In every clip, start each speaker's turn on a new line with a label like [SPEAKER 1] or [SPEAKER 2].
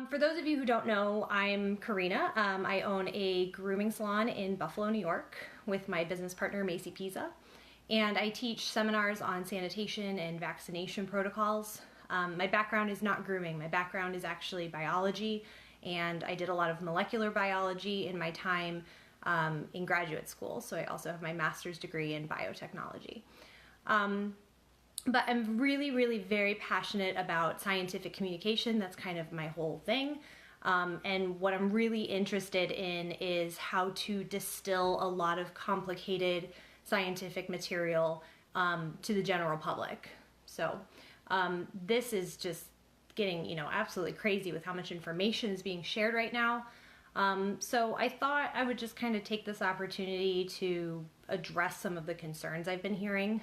[SPEAKER 1] For those of you who don't know, I'm Corina. I own a grooming salon in Buffalo, New York with my business partner, Macy Pisa. And I teach seminars on sanitation and vaccination protocols. My background is not grooming. My background is actually biology, and I did a lot of molecular biology in my time in graduate school. So I also have my master's degree in biotechnology. But I'm really very passionate about scientific communication. That's kind of my whole thing. And what I'm really interested in is how to distill a lot of complicated scientific material to the general public. So this is just getting, absolutely crazy with how much information is being shared right now. So I thought I would just kind of take this opportunity to address some of the concerns I've been hearing.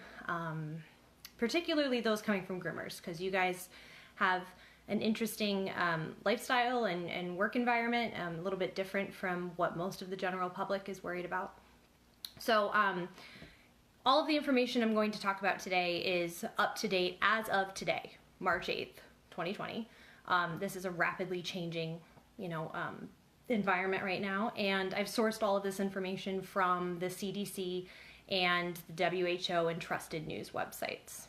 [SPEAKER 1] Particularly those coming from groomers, because you guys have an interesting lifestyle and work environment, a little bit different from what most of the general public is worried about. So all of the information I'm going to talk about today is up to date as of today, March 8th, 2020. This is a rapidly changing, environment right now, and I've sourced all of this information from the CDC and the WHO and trusted news websites.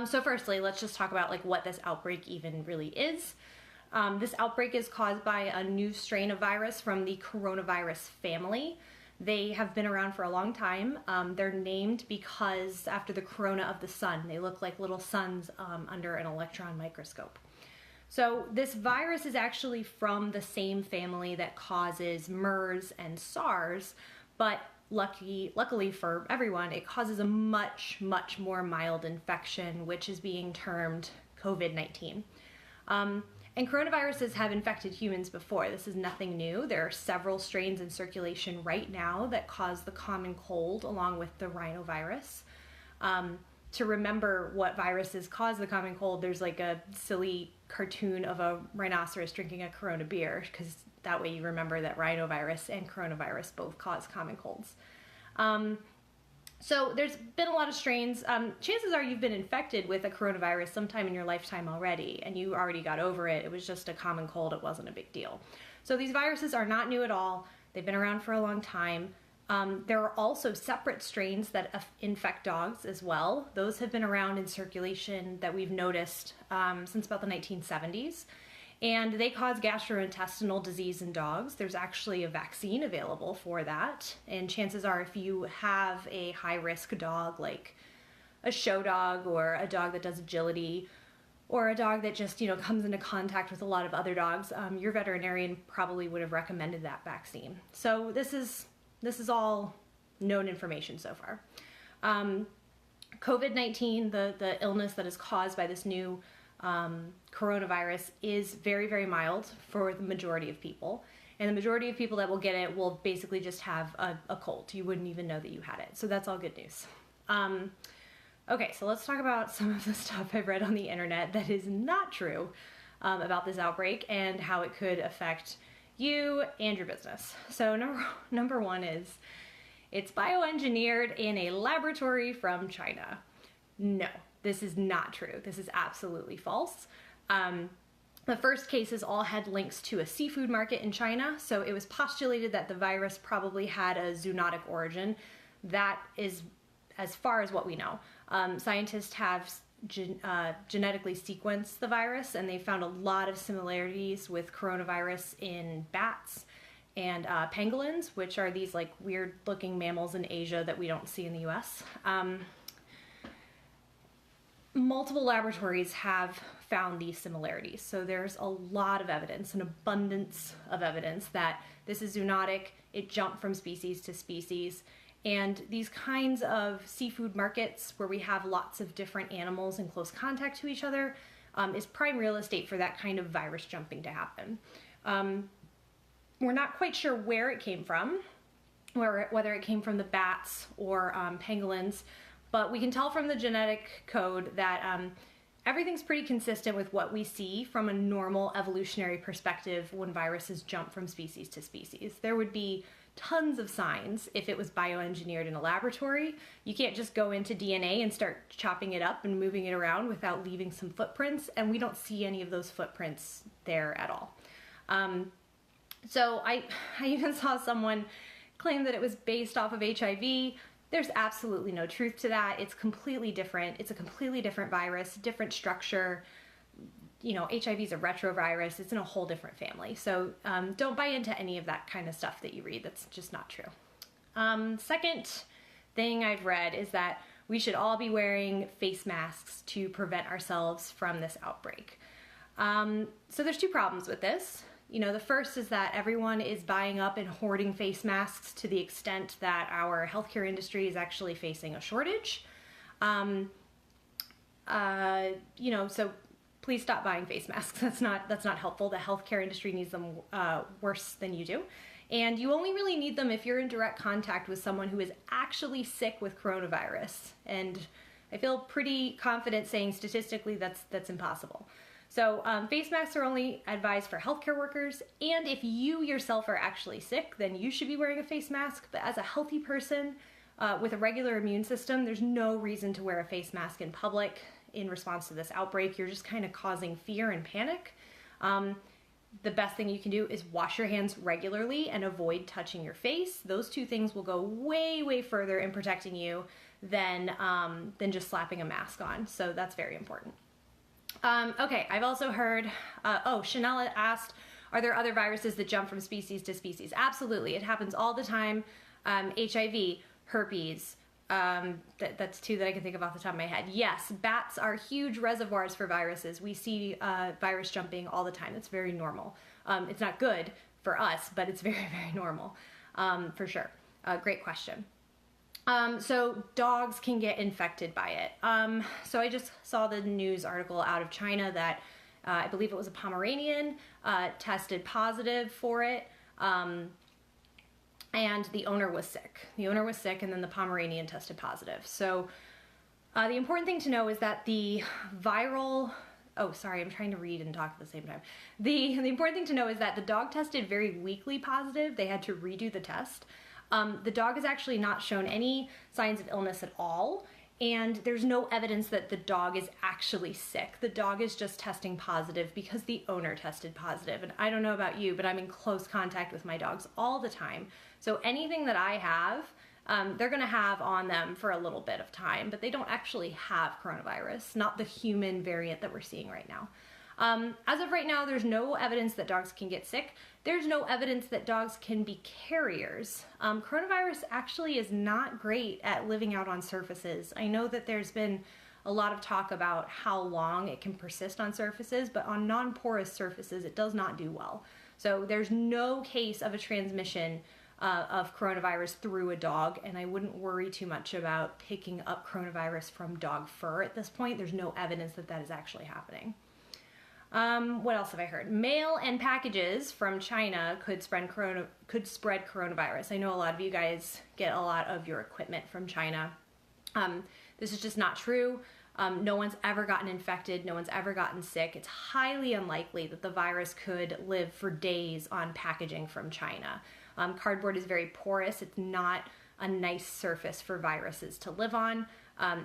[SPEAKER 1] So firstly, let's just talk about what this outbreak even really is. This outbreak is caused by a new strain of virus from the coronavirus family. They have been around for a long time. They're named because after the corona of the sun, they look like little suns under an electron microscope. So this virus is actually from the same family that causes MERS and SARS, but luckily for everyone, it causes a much more mild infection, which is being termed COVID-19. And coronaviruses have infected humans before. This is nothing new. There are several strains in circulation right now that cause the common cold along with the rhinovirus. To remember what viruses cause the common cold, there's like a silly cartoon of a rhinoceros drinking a Corona beer, because that way you remember that rhinovirus and coronavirus both cause common colds. So there's been a lot of strains. Chances are you've been infected with a coronavirus sometime in your lifetime already, and you already got over it. It was just a common cold. It wasn't a big deal. So these viruses are not new at all. They've been around for a long time. There are also separate strains that infect dogs as well. Those have been around in circulation that we've noticed since about the 1970s. And they cause gastrointestinal disease in dogs. There's actually a vaccine available for that. And chances are if you have a high-risk dog, like a show dog or a dog that does agility, or a dog that just, comes into contact with a lot of other dogs, your veterinarian probably would have recommended that vaccine. So this is all known information so far. COVID-19, the illness that is caused by this new coronavirus, is very mild for the majority of people. And the majority of people that will get it will basically just have a cold. You wouldn't even know that you had it. So that's all good news. Okay, so let's talk about some of the stuff I've read on the internet that is not true about this outbreak and how it could affect you and your business. So number one is it's bioengineered in a laboratory from China. No, this is not true. This is absolutely false. The first cases all had links to a seafood market in China, so it was postulated that the virus probably had a zoonotic origin. That is as far as what we know. Scientists have genetically sequenced the virus, and they found a lot of similarities with coronavirus in bats and pangolins, which are these weird looking mammals in Asia that we don't see in the US. Multiple laboratories have found these similarities. So there's a lot of evidence, an abundance of evidence that this is zoonotic. It jumped from species to species. And these kinds of seafood markets where we have lots of different animals in close contact to each other is prime real estate for that kind of virus jumping to happen. We're not quite sure where it came from, whether it came from the bats or pangolins, but we can tell from the genetic code that everything's pretty consistent with what we see from a normal evolutionary perspective when viruses jump from species to species. There would be tons of signs if it was bioengineered in a laboratory. You can't just go into DNA and start chopping it up and moving it around without leaving some footprints, and we don't see any of those footprints there at all. So I even saw someone claim that it was based off of HIV. There's absolutely no truth to that. It's completely different. It's a completely different virus, different structure. You know, HIV is a retrovirus. It's in a whole different family. So don't buy into any of that kind of stuff that you read. That's just not true. Second thing I've read is that we should all be wearing face masks to prevent ourselves from this outbreak. So there's two problems with this. You know, the first is that everyone is buying up and hoarding face masks to the extent that our healthcare industry is actually facing a shortage. You know, so please stop buying face masks. That's not helpful. The healthcare industry needs them worse than you do. And you only really need them if you're in direct contact with someone who is actually sick with coronavirus. And I feel pretty confident saying statistically that's impossible. So face masks are only advised for healthcare workers, and if you yourself are actually sick, then you should be wearing a face mask. But as a healthy person with a regular immune system, there's no reason to wear a face mask in public in response to this outbreak. You're just kind of causing fear and panic. The best thing you can do is wash your hands regularly and avoid touching your face. Those two things will go way, way further in protecting you than just slapping a mask on. So that's very important. Okay, I've also heard, Chanel asked, are there other viruses that jump from species to species? Absolutely, it happens all the time. HIV, herpes, that's two that I can think of off the top of my head. Yes, bats are huge reservoirs for viruses. We see virus jumping all the time. It's very normal. It's not good for us, but it's very, very normal, for sure. Great question. So dogs can get infected by it. So I just saw the news article out of China that I believe it was a Pomeranian tested positive for it, and the owner was sick. The owner was sick, and then the Pomeranian tested positive. So the important thing to know is that the viral... Oh, sorry, I'm trying to read and talk at the same time. The important thing to know is that the dog tested very weakly positive. They had to redo the test. The dog has actually not shown any signs of illness at all, and there's no evidence that the dog is actually sick. The dog is just testing positive because the owner tested positive. And I don't know about you, but I'm in close contact with my dogs all the time. So anything that I have, they're gonna have on them for a little bit of time, but they don't actually have coronavirus, not the human variant that we're seeing right now. As of right now, there's no evidence that dogs can get sick. There's no evidence that dogs can be carriers. Coronavirus actually is not great at living out on surfaces. I know that there's been a lot of talk about how long it can persist on surfaces, but on non-porous surfaces, it does not do well. So there's no case of a transmission of coronavirus through a dog, and I wouldn't worry too much about picking up coronavirus from dog fur at this point. There's no evidence that that is actually happening. What else have I heard? Mail and packages from China could spread coronavirus. I know a lot of you guys get a lot of your equipment from China. This is just not true. No one's ever gotten infected. No one's ever gotten sick. It's highly unlikely that the virus could live for days on packaging from China. Cardboard is very porous. It's not a nice surface for viruses to live on.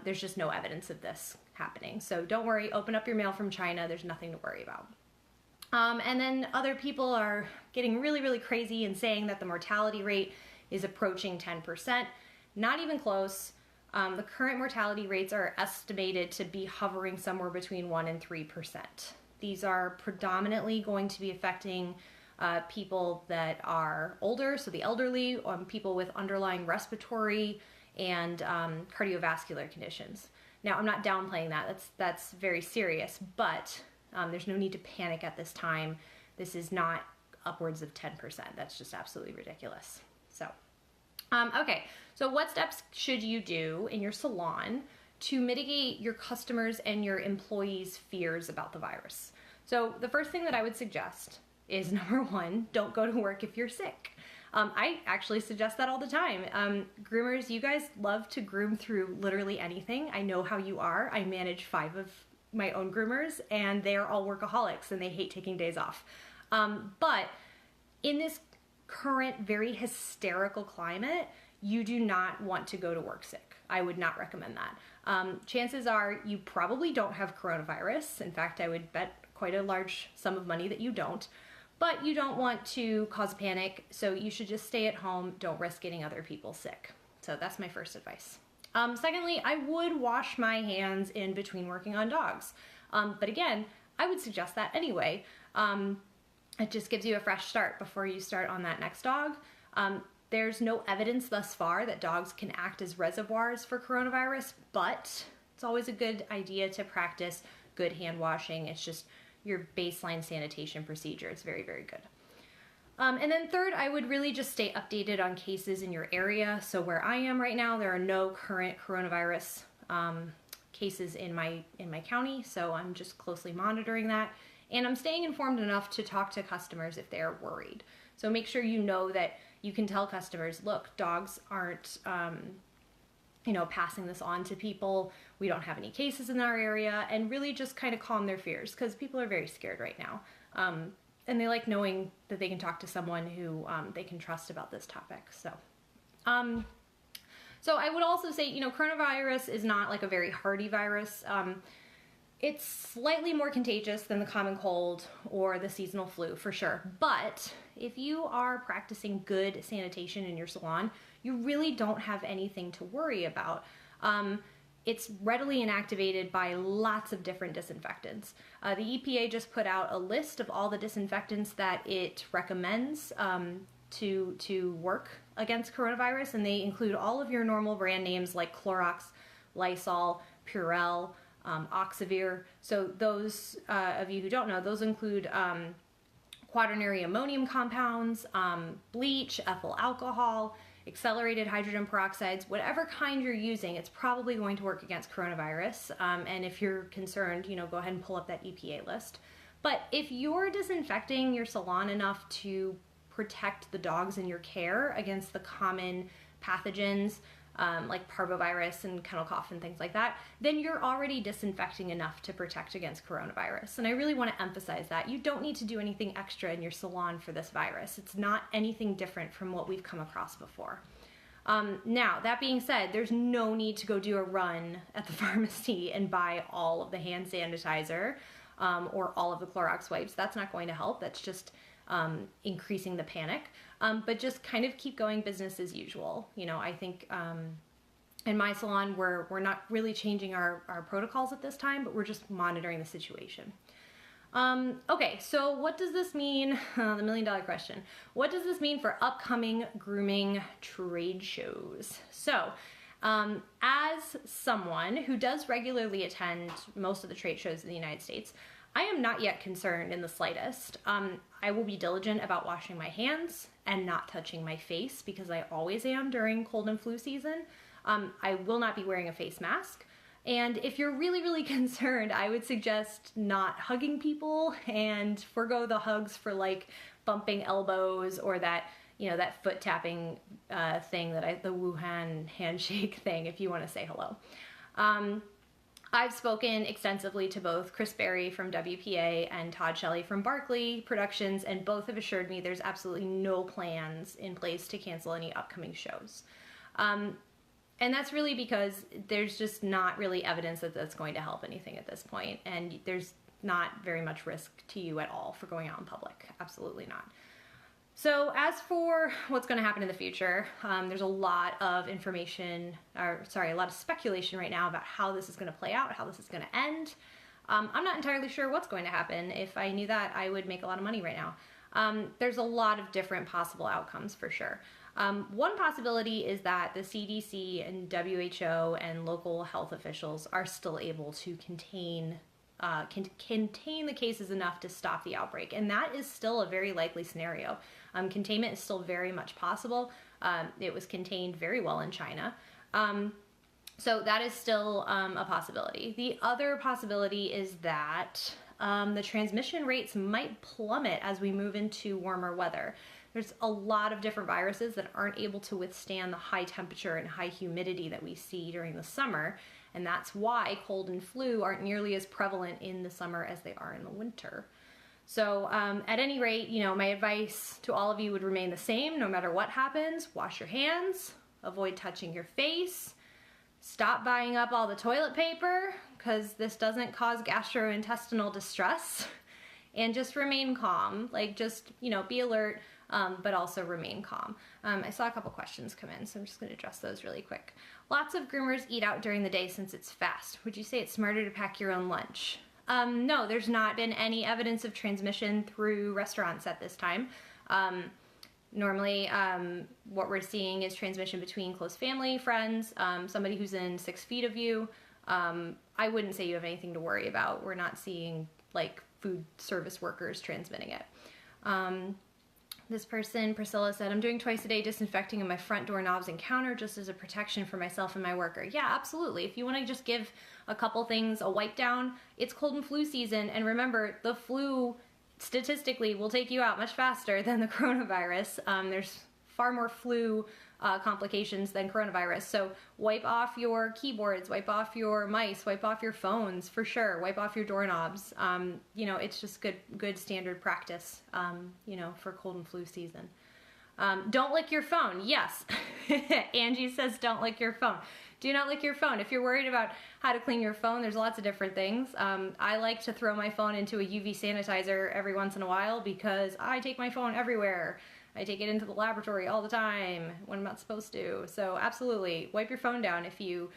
[SPEAKER 1] There's just no evidence of this happening. So don't worry, open up your mail from China. There's nothing to worry about. And then other people are getting really, really crazy and saying that the mortality rate is approaching 10%. Not even close. The current mortality rates are estimated to be hovering somewhere between 1% and 3%. These are predominantly going to be affecting people that are older, so the elderly, people with underlying respiratory and cardiovascular conditions. Now, I'm not downplaying that. That's very serious, but there's no need to panic at this time. This is not upwards of 10%. That's just absolutely ridiculous. So, okay. So what steps should you do in your salon to mitigate your customers and your employees' fears about the virus? So the first thing that I would suggest is, number one, don't go to work if you're sick. I actually suggest that all the time. Groomers, you guys love to groom through literally anything. I know how you are. I manage 5 of my own groomers, and they are all workaholics, and they hate taking days off. But in this current very hysterical climate, you do not want to go to work sick. I would not recommend that. Chances are you probably don't have coronavirus. In fact, I would bet quite a large sum of money that you don't. But you don't want to cause a panic, so you should just stay at home. Don't risk getting other people sick. So that's my first advice. Secondly, I would wash my hands in between working on dogs. But again, I would suggest that anyway. It just gives you a fresh start before you start on that next dog. There's no evidence thus far that dogs can act as reservoirs for coronavirus, but it's always a good idea to practice good hand washing. It's just your baseline sanitation procedure. It's very, very good. And then third, I would really just stay updated on cases in your area. So where I am right now, there are no current coronavirus cases in my county, so I'm just closely monitoring that. And I'm staying informed enough to talk to customers if they're worried. So make sure you know that you can tell customers, look, dogs aren't passing this on to people. We don't have any cases in our area, and really just kind of calm their fears, because people are very scared right now. And they like knowing that they can talk to someone who they can trust about this topic. So I would also say, coronavirus is not like a very hardy virus. It's slightly more contagious than the common cold or the seasonal flu, for sure. But if you are practicing good sanitation in your salon, you really don't have anything to worry about. It's readily inactivated by lots of different disinfectants. The EPA just put out a list of all the disinfectants that it recommends to work against coronavirus, and they include all of your normal brand names like Clorox, Lysol, Purell, Oxivir. So those of you who don't know, those include quaternary ammonium compounds, bleach, ethyl alcohol, accelerated hydrogen peroxides, whatever kind you're using, it's probably going to work against coronavirus. And if you're concerned, go ahead and pull up that EPA list. But if you're disinfecting your salon enough to protect the dogs in your care against the common pathogens, like parvovirus and kennel cough and things like that, then you're already disinfecting enough to protect against coronavirus. And I really want to emphasize that. You don't need to do anything extra in your salon for this virus. It's not anything different from what we've come across before. Now, that being said, there's no need to go do a run at the pharmacy and buy all of the hand sanitizer or all of the Clorox wipes. That's not going to help. That's just increasing the panic. But just kind of keep going business as usual. I think in my salon, we're not really changing our protocols at this time, but we're just monitoring the situation. Okay, so what does this mean? The million-dollar question. What does this mean for upcoming grooming trade shows? So, as someone who does regularly attend most of the trade shows in the United States, I am not yet concerned in the slightest. I will be diligent about washing my hands and not touching my face, because I always am during cold and flu season. I will not be wearing a face mask. And if you're really, really concerned, I would suggest not hugging people and forego the hugs for like bumping elbows or that, that foot tapping thing the Wuhan handshake thing, if you want to say hello. I've spoken extensively to both Chris Berry from WPA and Todd Shelley from Barkley Productions, and both have assured me there's absolutely no plans in place to cancel any upcoming shows. And that's really because there's just not really evidence that that's going to help anything at this point, and there's not very much risk to you at all for going out in public. Absolutely not. So as for what's going to happen in the future, there's a lot of information, a lot of speculation right now about how this is going to play out, how this is going to end. I'm not entirely sure what's going to happen. If I knew that, I would make a lot of money right now. There's a lot of different possible outcomes for sure. One possibility is that the CDC and WHO and local health officials are still able to contain the cases enough to stop the outbreak, and that is still a very likely scenario. Containment is still very much possible. It was contained very well in China. So that is still a possibility. The other possibility is that the transmission rates might plummet as we move into warmer weather. There's a lot of different viruses that aren't able to withstand the high temperature and high humidity that we see during the summer, and that's why cold and flu aren't nearly as prevalent in the summer as they are in the winter. So at any rate, you know, my advice to all of you would remain the same no matter what happens. Wash your hands, avoid touching your face, stop buying up all the toilet paper because this doesn't cause gastrointestinal distress, and just remain calm. Like, just, you know, be alert, but also remain calm. I saw a couple questions come in, so I'm just going to address those really quick. Lots of groomers eat out during the day since it's fast. Would you say it's smarter to pack your own lunch? No, there's not been any evidence of transmission through restaurants at this time. Normally, what we're seeing is transmission between close family, friends, somebody who's in 6 feet of you. I wouldn't say you have anything to worry about. We're not seeing, like, food service workers transmitting it. This person, Priscilla, said, I'm doing twice a day disinfecting in my front doorknobs and counter just as a protection for myself and my worker. Yeah, absolutely. If you want to just give a couple things a wipe down, it's cold and flu season. And remember, the flu statistically will take you out much faster than the coronavirus. There's far more flu complications than coronavirus. So wipe off your keyboards, wipe off your mice, wipe off your phones for sure, wipe off your doorknobs. You know, it's just good standard practice, you know, for cold and flu season. Don't lick your phone. Yes. Angie says don't lick your phone. Do not lick your phone. If you're worried about how to clean your phone, there's lots of different things. I like to throw my phone into a UV sanitizer every once in a while because I take my phone everywhere. I take it into the laboratory all the time when I'm not supposed to. So absolutely, wipe your phone down if you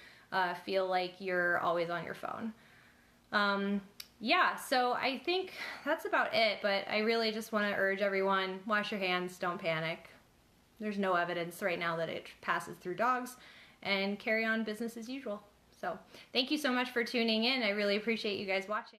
[SPEAKER 1] feel like you're always on your phone. Yeah, so I think that's about it, but I really just want to urge everyone, wash your hands, don't panic. There's no evidence right now that it passes through dogs, and carry on business as usual. So thank you so much for tuning in. I really appreciate you guys watching.